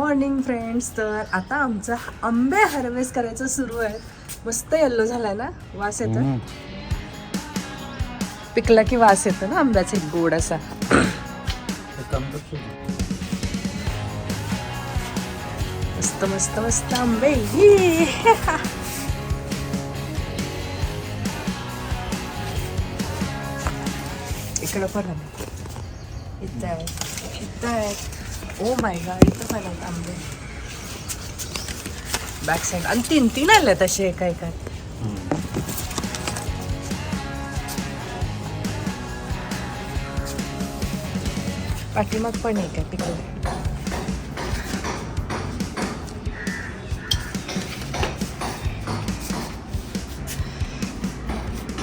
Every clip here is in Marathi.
Morning friends. तर आता आमचं आंबे हार्वेस्ट करायचं सुरू आहे. मस्त येल्लो झालाय ना, वास येतो. पिकला की वास येतो ना आंब्याचा, एक गोड असा. मस्त मस्त मस्त आंबे. इकडं पण आहे, इथं आहे, इथं आहे. ओ माय गॉड, इथं पण आहेत आंबे बॅक साईड. आणि तीन तीन आले तसे एका एकात. पाठीमाग पण एक आहे तिकडे.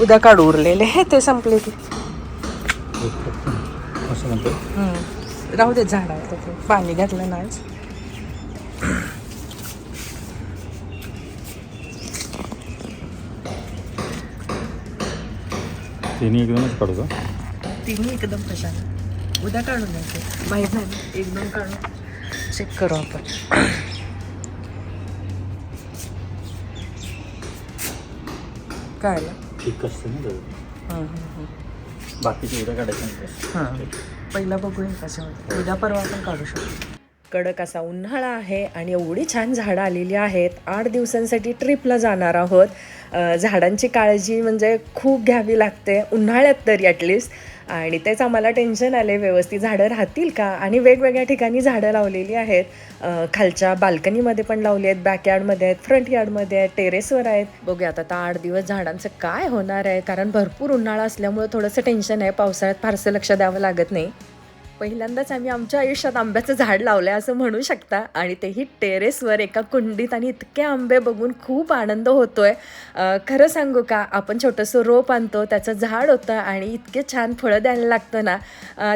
उद्या काढू उरलेले ते संपले की राहू दे झाडावर. ते पाणी घातलं ना आज. तिन्ही एकदमच काढू का? तिन्ही एकदम कशाला, उद्या काढून द्यायचे. माहीत नाही, एक दोन काढून चेक करू आपण. काय ठीक असते ना बाकीचे उद्या काढायचं. हां, पहिला बघूया कसं होतं. उद्या परवा आपण काढू शकतो. कडक असा उन्हाळा आहे आणि एवढी छान झाडं आलेली आहेत. 8 दिवसांसाठी ट्रिपला जाणार आहोत. झाडांची काळजी म्हणजे खूप घ्यावी लागते उन्हाळ्यात तरी ॲटलिस्ट. आणि तेच आम्हाला टेन्शन आले, व्यवस्थित झाडं राहतील का. आणि वेगवेगळ्या ठिकाणी झाडं लावलेली आहेत. खालच्या बाल्कनीमध्ये पण लावली आहेत, बॅकयार्डमध्ये आहेत, फ्रंट यार्डमध्ये आहेत, टेरेसवर आहेत. बघूया आता 8 दिवस झाडांचं काय होणार आहे. कारण भरपूर उन्हाळा असल्यामुळे थोडंसं टेन्शन आहे. पावसाळ्यात फारसं लक्ष द्यावं लागत नाही. पहिल्यांदाच आम्ही आमच्या आयुष्यात आंब्याचं झाड लावलं आहे असं म्हणू शकता. आणि तेही टेरेसवर एका कुंडीत. आणि इतके आंबे बघून खूप आनंद होतोय. खरं सांगू का, आपण छोटंसं रोप आणतो, त्याचं झाड होतं आणि इतके छान फळं द्यायला लागतं ना,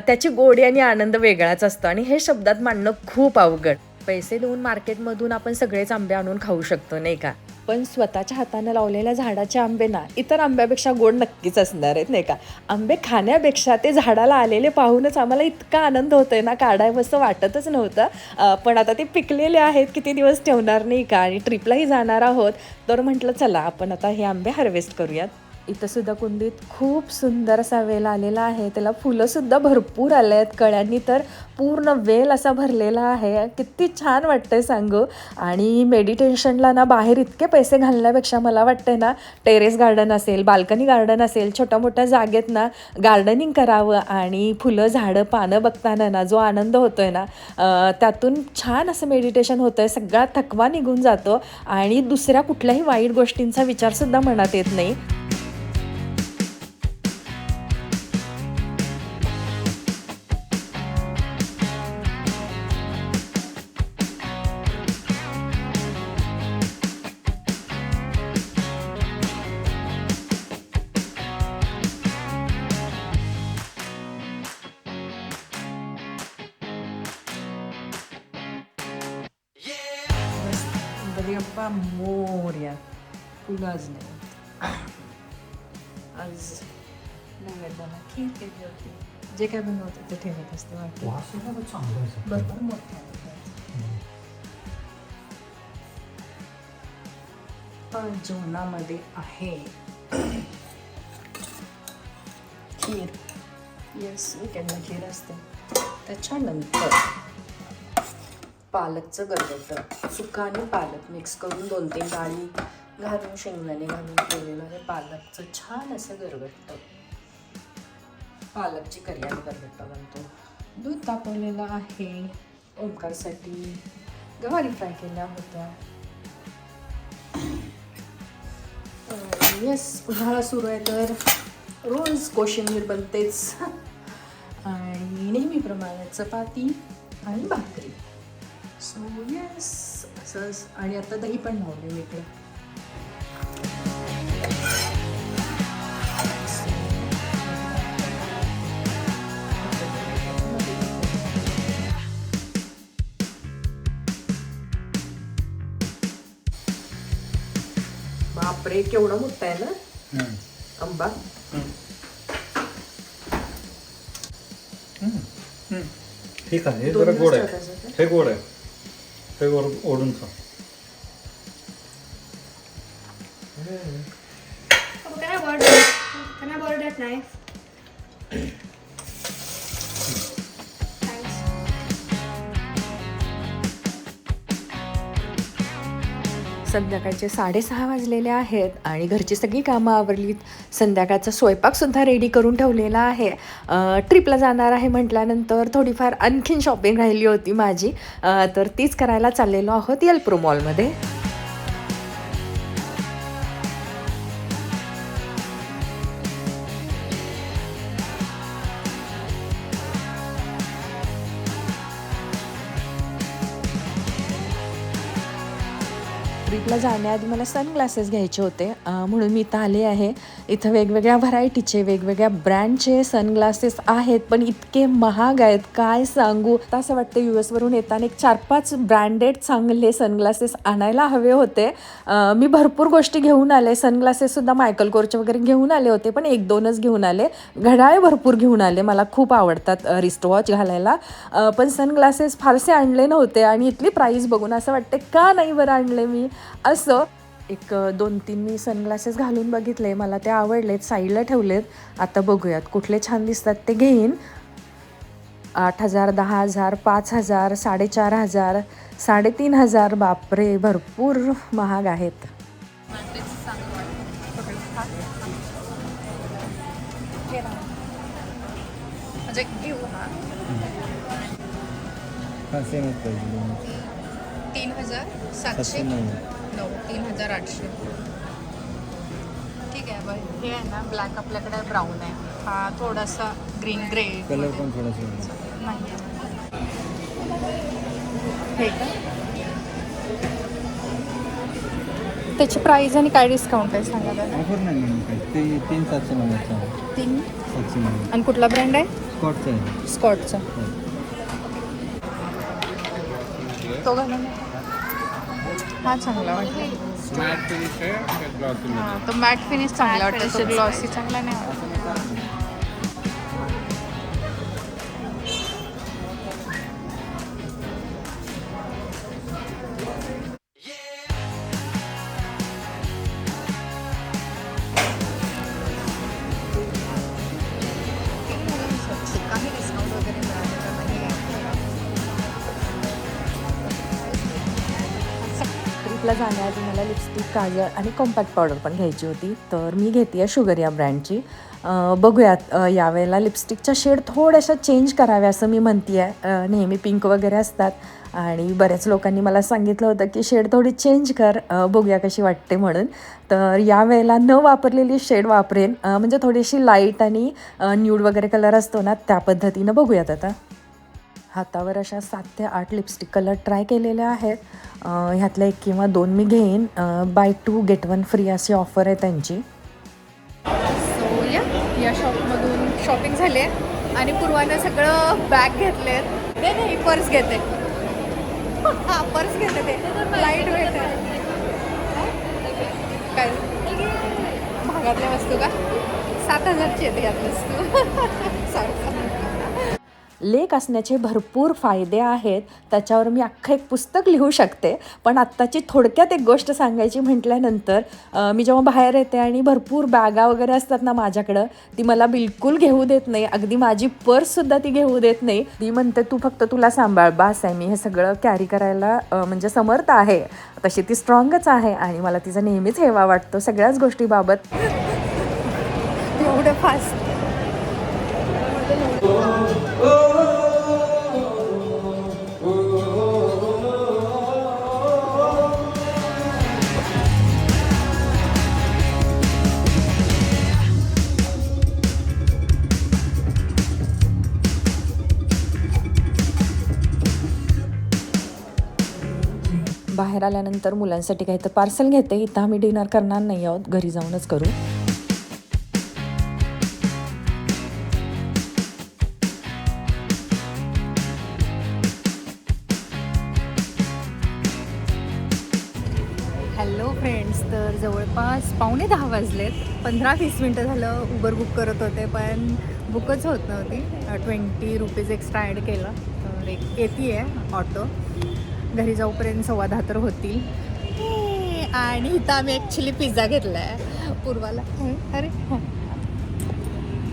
त्याची गोडी आणि आनंद वेगळाच असतो. आणि हे शब्दात मांडणं खूप अवघड. पैसे देऊन मार्केटमधून आपण सगळेच आंबे आणून खाऊ शकतो नाही का, पण स्वतःच्या हाताने लावलेल्या झाडाचे आंबे ना इतर आंब्यापेक्षा गोड नक्कीच असणार आहेत नाही का. आंबे खाण्यापेक्षा ते झाडाला आलेले पाहूनच आम्हाला इतका आनंद होतोय ना, काढावं असं वाटतच नव्हतं. पण आता ते पिकलेले आहेत, किती दिवस ठेवणार नाही का. आणि ट्रिपलाही जाणार आहोत, तर म्हटलं चला आपण आता हे आंबे हार्वेस्ट करूयात. इथं सुद्धा कुंडीत खूप सुंदर असा वेल आलेला आहे. त्याला फुलंसुद्धा भरपूर आले आहेत. कळ्यांनी तर पूर्ण वेल असा भरलेला आहे. किती छान वाटतंय सांगू. आणि मेडिटेशनला ना बाहेर इतके पैसे घालण्यापेक्षा मला वाटतंय ना, टेरेस गार्डन असेल, बाल्कनी गार्डन असेल, छोट्या मोठ्या जागेत ना गार्डनिंग करावं. आणि फुलं झाडं पानं बघताना ना जो आनंद होतोय ना, त्यातून छान असं मेडिटेशन होतंय. सगळा थकवा निघून जातो आणि दुसऱ्या कुठल्याही वाईट गोष्टींचा विचारसुद्धा मनात येत नाही. गप्पा मोर्या. फुलं आज नाही, आज नैवेद्याला खीर केली होती. जे काय बनवतं ते ठेवत असते वाटतं. भरपूर मोठे जेवणामध्ये आहे खीर. येस, विकेंडला खीर असते. त्याच्यानंतर पालकचं गरगटं, सुका आणि पालक मिक्स करून 2-3 डाळी घालून शेंगदाणे घालून केलेलं आहे पालकचं छान असं गरगट्टं. पालकची करी आणि गरगट्टा बनतो. दूध तापवलेलं आहे. ओंकारसाठी गवारी फ्राय केल्या होत्या. येस, उन्हाळा सुरू आहे तर रोज कोशिंबीर बनतेच. आणि नेहमीप्रमाणे चपाती आणि भाकरी. सो येस, असंच. आणि आता दही पण लावले इकडे. बापरे, केवढा मोठा आहे ना आंबा. ठीक आहे, जरा गोड आहे. हे गोड आहे. काही ओढून खा. Can I borrow that knife? Thanks. संध्याकाळचे 6:30 वाजलेले आहेत आणि घरची सगळी कामं आवरलीत. संध्याकाळचा स्वयंपाकसुद्धा रेडी करून ठेवलेला आहे. ट्रिपला जाणार आहे म्हटल्यानंतर थोडीफार आणखीन शॉपिंग राहिली होती माझी, तर तीच करायला चाललेलो आहोत येलप्रो मॉलमध्ये. ट्रिपला जाण्याआधी मला सनग्लासेस घ्यायचे होते, म्हणून मी इथं आले आहे. इथं वेगवेगळ्या व्हरायटीचे वेगवेगळ्या ब्रँडचे सनग्लासेस आहेत, पण इतके महाग आहेत काय सांगू. तर असं वाटतं US वरून येताना एक 4-5 ब्रँडेड चांगले सनग्लासेस आणायला हवे होते. मी भरपूर गोष्टी घेऊन आले, सनग्लासेससुद्धा मायकल कोरचे वगैरे घेऊन आले होते, पण 1-2च घेऊन आले. घड्याळे भरपूर घेऊन आले, मला खूप आवडतात रिस्ट वॉच घालायला, पण सनग्लासेस फारसे आणले नव्हते. आणि इथली प्राईस बघून असं वाटते का नाही बरं आणले मी. असं 1-2-3 मी सनग्लासेस घालून बघितले, मला ते आवडलेत, साईडला ठेवलेत. आता बघूयात कुठले छान दिसतात ते घेईन. 8,000, 10,000, 5,000, 4,500, 3,500. बापरे, भरपूर महाग आहेत. म्हणजे घेऊ हा 3,709, 3,800. ठीक आहे बघ, हे आहे ना ब्लॅक, आपल्याकडे ब्राऊन आहे, हा थोडासा ग्रीन ग्रे कलर पण थोडासा नाही आहे. हे का त्याची प्राईस आणि काय डिस्काउंट आहे सांगा दादा. ऑफर नाही ते 3,790 3. 790 आणि कुठला ब्रँड आहे? स्कॉटचं आहे. स्कॉटचा. तो घालून हा चांगला वाटतो. हां, तो मॅट फिनिश चांगला वाटतो, तो ग्लॉसी चांगला नाही वाटत. काही डिस्काउंट वगैरे मिळालेलं नाही. ट्रिपला जाण्याआधी मला लिपस्टिक, काजळ आणि कॉम्पॅक्ट पावडर पण घ्यायची होती, तर मी घेते आहे शुगर या ब्रँडची. बघूयात यावेळेला लिपस्टिकच्या शेड थोड्याशा चेंज कराव्या असं मी म्हणते आहे. नेहमी पिंक वगैरे असतात आणि बऱ्याच लोकांनी मला सांगितलं होतं की शेड थोडी चेंज कर, बघूया कशी वाटते म्हणून. तर यावेळेला न वापरलेली शेड वापरेन, म्हणजे थोडीशी लाईट आणि न्यूड वगैरे कलर असतो ना, त्या पद्धतीनं बघूयात. आता हातावर अशा 7 ते 8 लिपस्टिक कलर ट्राय केलेल्या आहेत. ह्यातल्या 1 किंवा 2 मी घेईन. बाय 2 गेट 1 फ्री अशी ऑफर आहे त्यांची. सो या शॉपमधून शॉपिंग झाली आहे आणि पूर्वाने सगळं बॅग घेतलेत. नाही पर्स घेते. हां, पर्स घेते, ते लाईट वेट आहे. काय महागातल्या वस्तू का? 7,000ची येते यात वस्तू. सॉरी. लेक असण्याचे भरपूर फायदे आहेत, त्याच्यावर मी अख्खं एक पुस्तक लिहू शकते. पण आत्ताची थोडक्यात एक गोष्ट सांगायची म्हटल्यानंतर, मी जेव्हा बाहेर येते आणि भरपूर बॅगा वगैरे असतात ना माझ्याकडं, ती मला बिलकुल घेऊ देत नाही. अगदी माझी पर्ससुद्धा ती घेऊ देत नाही. ती म्हणते तू फक्त तुला सांभाळ, बास आहे, मी हे सगळं कॅरी करायला म्हणजे समर्थ आहे. तशी ती स्ट्रॉंगच आहे आणि मला तिचा नेहमीच हेवा वाटतो सगळ्याच गोष्टीबाबत. एवढं फास्ट. बाहेर आल्यानंतर मुलांसाठी काही तर पार्सल घेते. इथं आम्ही डिनर करणार नाही आहोत, घरी जाऊनच करू. हॅलो फ्रेंड्स, तर जवळपास 9:45 वाजलेत. 15-20 मिनटं झालं उबर बुक करत होते, पण बुकच होत नव्हती. 20 रुपीज एक्स्ट्रा ॲड केलं, तर एक येते आहे ऑटो. घरी जाऊपर्यंत 10:15 तर होतील. आणि इथं आम्ही ॲक्च्युली पिझ्झा घेतला आहे पूर्वाला. अरे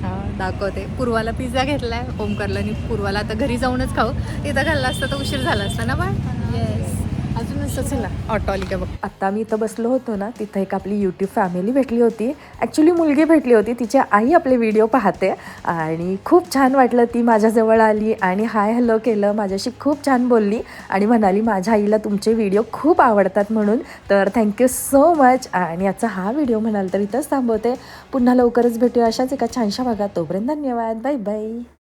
हां दाखवते. पूर्वाला पिझ्झा घेतला आहे ओमकारला आणि पूर्वाला. आता घरी जाऊनच खाऊ. इथं खाल्ला असतं तर उशीर झाला असता ना बाळ. येस अजून असं चला ऑटो आली का बघ. आत्ता मी इथं बसलो होतो ना, तिथं एक आपली यूट्यूब फॅमिली भेटली होती. ॲक्च्युली मुलगी भेटली होती, तिची आई आपले व्हिडिओ पाहते आणि खूप छान वाटलं. ती माझ्याजवळ आली आणि हाय हॅलो केलं, माझ्याशी खूप छान बोलली आणि म्हणाली माझ्या आईला तुमचे व्हिडिओ खूप आवडतात म्हणून. तर थँक्यू सो मच. आणि आजचा हा व्हिडिओ म्हणाल तर इथंच थांबवते. पुन्हा लवकरच भेटूया अशाच एका छानशा भागात. तोपर्यंत धन्यवाद. Bye bye.